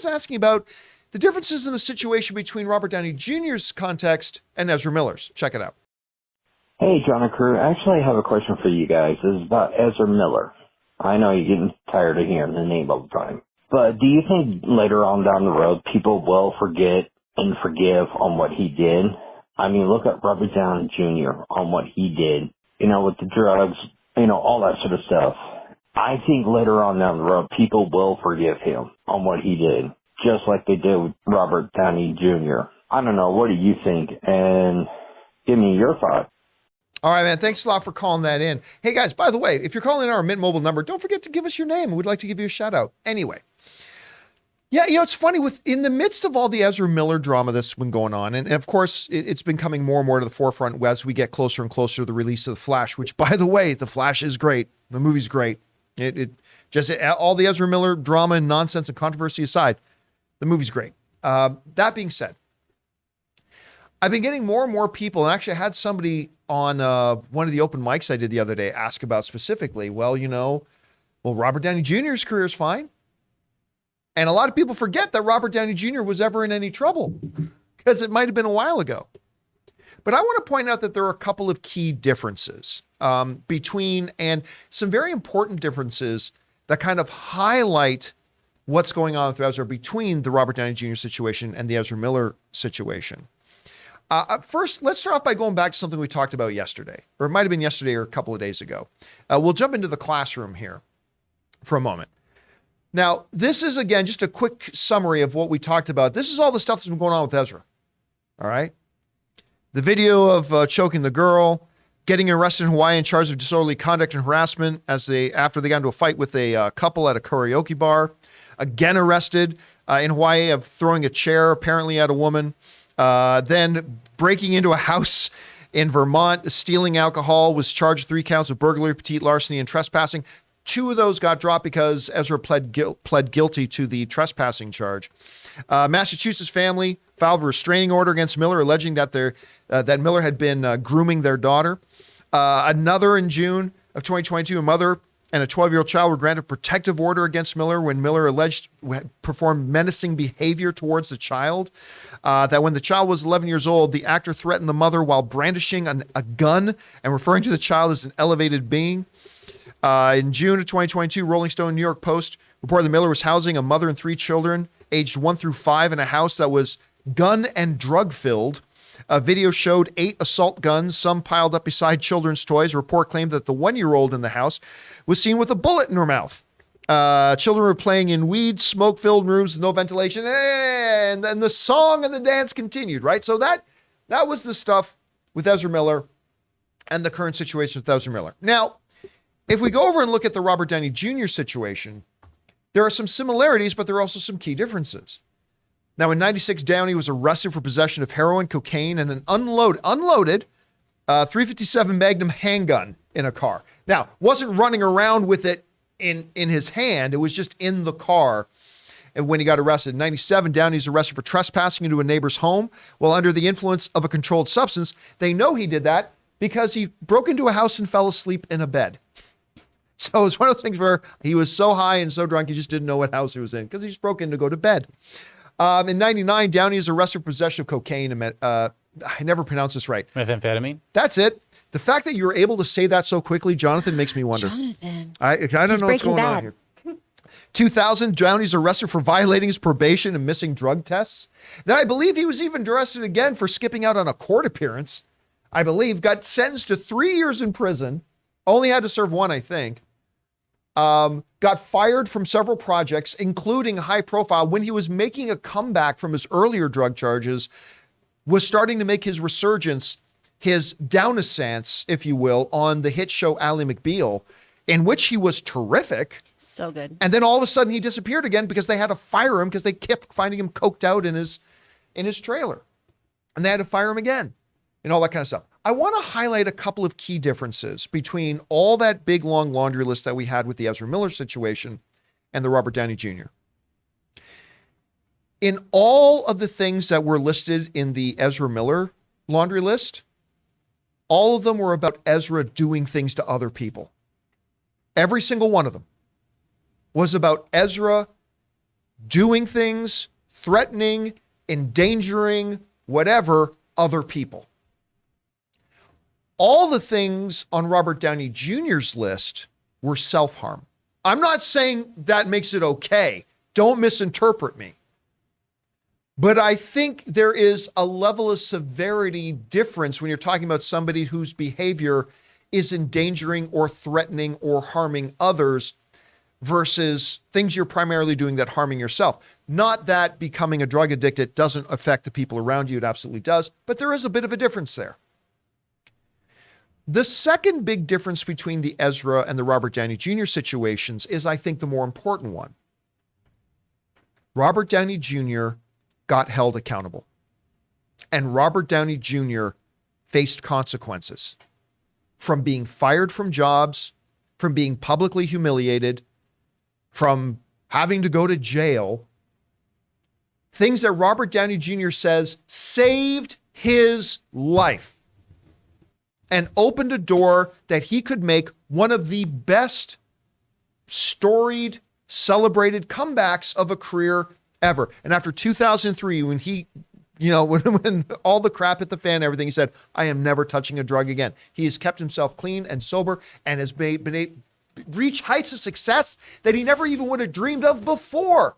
was asking about the differences in the situation between Robert Downey Jr.'s context and Ezra Miller's. Check it out. Hey, John and crew. Actually, I have a question for you guys. This is about Ezra Miller. I know you're getting tired of hearing the name all the time. But do you think later on down the road, people will forget and forgive on what he did? I mean, look at Robert Downey Jr. on what he did, with the drugs, all that sort of stuff. I think later on down the road, people will forgive him on what he did, just like they did with Robert Downey Jr. I don't know. What do you think? And give me your thoughts. All right, man. Thanks a lot for calling that in. Hey, guys, by the way, if you're calling in our Mint Mobile number, don't forget to give us your name. We'd like to give you a shout out. Anyway. Yeah, it's funny in the midst of all the Ezra Miller drama that's been going on, and of course, it's been coming more and more to the forefront as we get closer and closer to the release of The Flash, which, by the way, The Flash is great. The movie's great. All the Ezra Miller drama and nonsense and controversy aside, the movie's great. That being said, I've been getting more and more people, and actually I had somebody on one of the open mics I did the other day ask about specifically, Robert Downey Jr.'s career is fine. And a lot of people forget that Robert Downey Jr. was ever in any trouble because it might have been a while ago. But I want to point out that there are a couple of key differences between and some very important differences that kind of highlight what's going on with Ezra between the Robert Downey Jr. situation and the Ezra Miller situation. First, let's start off by going back to something we talked about yesterday, or it might have been yesterday or a couple of days ago. We'll jump into the classroom here for a moment. Now, this is, again, just a quick summary of what we talked about. This is all the stuff that's been going on with Ezra, all right? The video of choking the girl, getting arrested in Hawaii in charge of disorderly conduct and harassment after they got into a fight with a couple at a karaoke bar, again arrested in Hawaii of throwing a chair apparently at a woman, then breaking into a house in Vermont, stealing alcohol, was charged with 3 counts of burglary, petite larceny, and trespassing. 2 of those got dropped because Ezra pled guilty to the trespassing charge. Massachusetts family filed a restraining order against Miller, alleging that that Miller had been grooming their daughter. Another in June of 2022, a mother and a 12-year-old child were granted protective order against Miller when Miller alleged performed menacing behavior towards the child. That when the child was 11 years old, the actor threatened the mother while brandishing a gun and referring to the child as an elevated being. In June of 2022, Rolling Stone and New York Post reported that Miller was housing a mother and 3 children aged 1 through 5 in a house that was gun and drug filled. A video showed 8 assault guns, some piled up beside children's toys. A report claimed that the 1-year-old in the house was seen with a bullet in her mouth. Children were playing in weed, smoke-filled rooms with no ventilation, and then the song and the dance continued, right? So that was the stuff with Ezra Miller and the current situation with Ezra Miller. Now, if we go over and look at the Robert Downey Jr. situation, there are some similarities, but there are also some key differences. Now, in 96, Downey was arrested for possession of heroin, cocaine, and an unloaded .357 Magnum handgun in a car. Now, wasn't running around with it in his hand. It was just in the car. And when he got arrested in 97, Downey's arrested for trespassing into a neighbor's home while under the influence of a controlled substance. They know he did that because he broke into a house and fell asleep in a bed. So it's one of those things where he was so high and so drunk, he just didn't know what house he was in because he just broke in to go to bed. In 99, Downey is arrested for possession of cocaine. I never pronounced this right. Methamphetamine? That's it. The fact that you're able to say that so quickly, Jonathan, makes me wonder. Jonathan. I don't know what's going on here. 2000, Downey's arrested for violating his probation and missing drug tests. Then I believe he was even arrested again for skipping out on a court appearance. I believe got sentenced to 3 years in prison. Only had to serve 1, I think. Got fired from several projects, including high profile, when he was making a comeback from his earlier drug charges, was starting to make his resurgence, his downascence, if you will, on the hit show Ally McBeal, in which he was terrific. So good. And then all of a sudden he disappeared again because they had to fire him because they kept finding him coked out in his trailer. And they had to fire him again and all that kind of stuff. I want to highlight a couple of key differences between all that big, long laundry list that we had with the Ezra Miller situation and the Robert Downey Jr. In all of the things that were listed in the Ezra Miller laundry list, all of them were about Ezra doing things to other people. Every single one of them was about Ezra doing things, threatening, endangering, whatever, other people. All the things on Robert Downey Jr.'s list were self-harm. I'm not saying that makes it okay. Don't misinterpret me. But I think there is a level of severity difference when you're talking about somebody whose behavior is endangering or threatening or harming others versus things you're primarily doing that harming yourself. Not that becoming a drug addicted doesn't affect the people around you. It absolutely does. But there is a bit of a difference there. The second big difference between the Ezra and the Robert Downey Jr. situations is, I think, the more important one. Robert Downey Jr. got held accountable. And Robert Downey Jr. faced consequences from being fired from jobs, from being publicly humiliated, from having to go to jail. Things that Robert Downey Jr. says saved his life and opened a door that he could make one of the best storied, celebrated comebacks of a career ever. And after 2003, when he, when all the crap hit the fan, everything, he said, I am never touching a drug again. He has kept himself clean and sober and has reached heights of success that he never even would have dreamed of before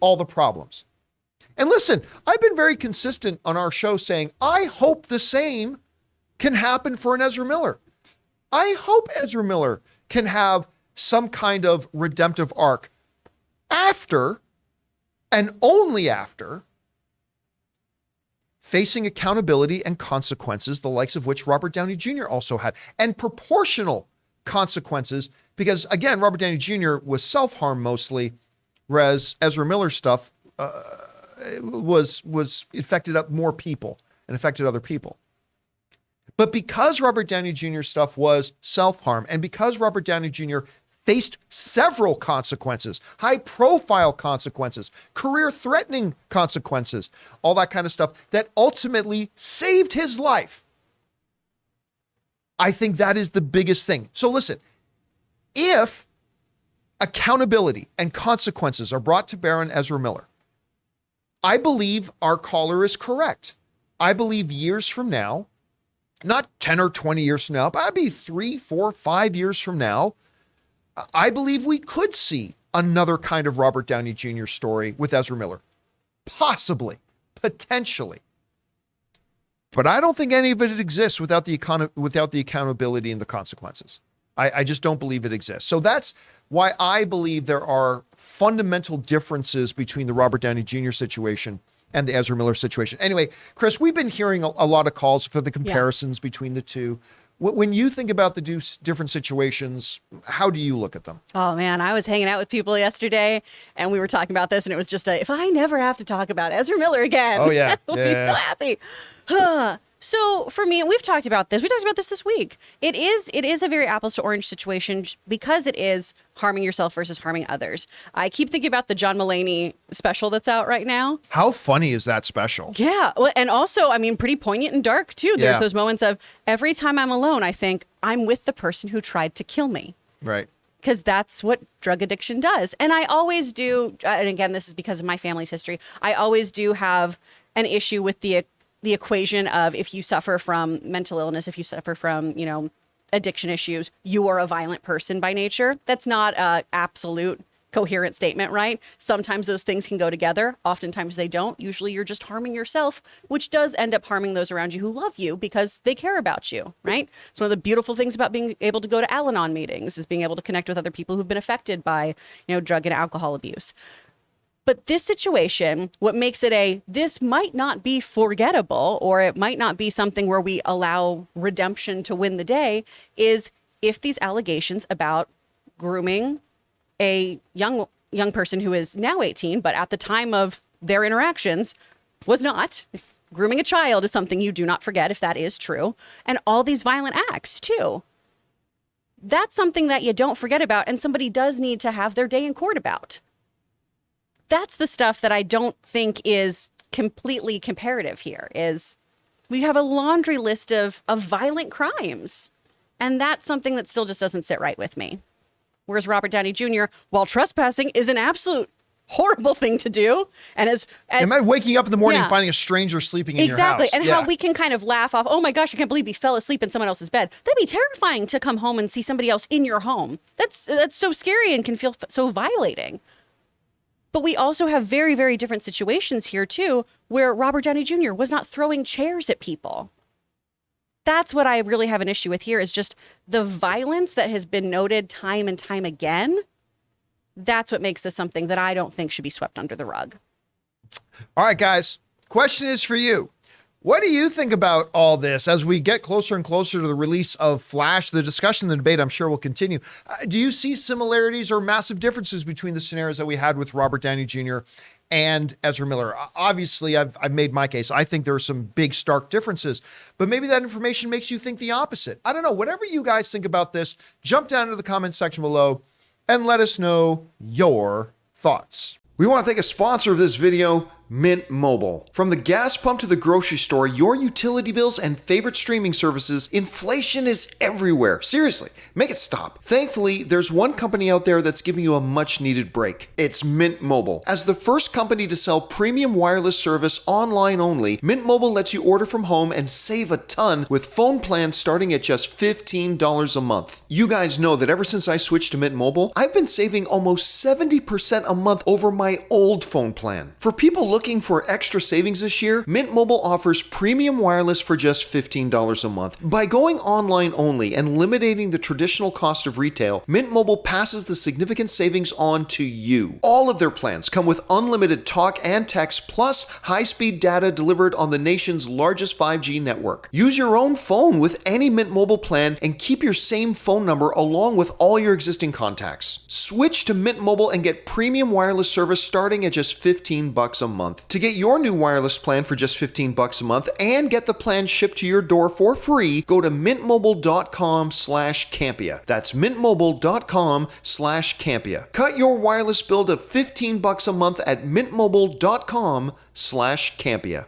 all the problems. And listen, I've been very consistent on our show saying, I hope the same can happen for an Ezra Miller. I hope Ezra Miller can have some kind of redemptive arc after, and only after, facing accountability and consequences, the likes of which Robert Downey Jr. also had, and proportional consequences, because again, Robert Downey Jr. was self-harm mostly, whereas Ezra Miller's stuff was affected up more people and affected other people. But because Robert Downey Jr.'s stuff was self-harm, and because Robert Downey Jr. faced several consequences, high-profile consequences, career-threatening consequences, all that kind of stuff that ultimately saved his life, I think that is the biggest thing. So listen, if accountability and consequences are brought to bear on Ezra Miller, I believe our caller is correct. I believe years from now, not 10 or 20 years from now, but I'd be 3, 4, 5 years from now, I believe we could see another kind of Robert Downey Jr. story with Ezra Miller. Possibly, potentially. But I don't think any of it exists without the accountability and the consequences. I just don't believe it exists. So that's why I believe there are fundamental differences between the Robert Downey Jr. situation and the Ezra Miller situation. Anyway, Chris, we've been hearing a lot of calls for the comparisons between the two. When you think about the different situations, how do you look at them? Oh, man, I was hanging out with people yesterday and we were talking about this, and it was just if I never have to talk about Ezra Miller again, oh, yeah. I'll be so happy. So for me, we've talked about this. We talked about this week. It is a very apples to orange situation because it is harming yourself versus harming others. I keep thinking about the John Mulaney special that's out right now. How funny is that special? Yeah. Well, and also, pretty poignant and dark too. There's those moments of every time I'm alone, I think I'm with the person who tried to kill me. Right. Because that's what drug addiction does. And I always do. And again, this is because of my family's history. I always do have an issue with the equation of if you suffer from mental illness, if you suffer from, addiction issues, you are a violent person by nature. That's not an absolute coherent statement, right? Sometimes those things can go together. Oftentimes they don't. Usually you're just harming yourself, which does end up harming those around you who love you because they care about you, right? It's one of the beautiful things about being able to go to Al-Anon meetings is being able to connect with other people who've been affected by, drug and alcohol abuse. But this situation, what makes it this might not be forgettable, or it might not be something where we allow redemption to win the day, is if these allegations about grooming a young person who is now 18, but at the time of their interactions was not. Grooming a child is something you do not forget if that is true. And all these violent acts too. That's something that you don't forget about, and somebody does need to have their day in court about. That's the stuff that I don't think is completely comparative here, is we have a laundry list of violent crimes. And that's something that still just doesn't sit right with me. Whereas Robert Downey Jr., while trespassing is an absolute horrible thing to do. And as Am I waking up in the morning Yeah. and finding a stranger sleeping in your house? exactly, and Yeah. how we can kind of laugh off, oh my gosh, I can't believe he fell asleep in someone else's bed. That'd be terrifying to come home and see somebody else in your home. That's so scary and can feel so violating. But we also have very, very different situations here too, where Robert Downey Jr. was not throwing chairs at people. That's what I really have an issue with here, is just the violence that has been noted time and time again. That's what makes this something that I don't think should be swept under the rug. All right, guys. Question is for you. What do you think about all this as we get closer and closer to the release of Flash? The discussion, the debate, I'm sure will continue. Do you see similarities or massive differences between the scenarios that we had with Robert Downey Jr. and Ezra Miller? Obviously, I've made my case. I think there are some big, stark differences, but maybe that information makes you think the opposite. I don't know. Whatever you guys think about this, jump down into the comments section below and let us know your thoughts. We want to thank a sponsor of this video, Mint Mobile. From the gas pump to the grocery store, your utility bills and favorite streaming services, inflation is everywhere. Seriously, make it stop. Thankfully, there's one company out there that's giving you a much needed break. It's Mint Mobile. As the first company to sell premium wireless service online only, Mint Mobile lets you order from home and save a ton with phone plans starting at just $15 a month. You guys know that ever since I switched to Mint Mobile, I've been saving almost 70% a month over my old phone plan. For people looking for extra savings this year, Mint Mobile offers premium wireless for just $15 a month. By going online only and eliminating the traditional cost of retail, Mint Mobile passes the significant savings on to you. All of their plans come with unlimited talk and text plus high-speed data delivered on the nation's largest 5G network. Use your own phone with any Mint Mobile plan and keep your same phone number along with all your existing contacts. Switch to Mint Mobile and get premium wireless service starting at just $15 a month. To get your new wireless plan for just $15 a month and get the plan shipped to your door for free, go to mintmobile.com/Campea. That's mintmobile.com/Campea. Cut your wireless bill to $15 a month at mintmobile.com/Campea.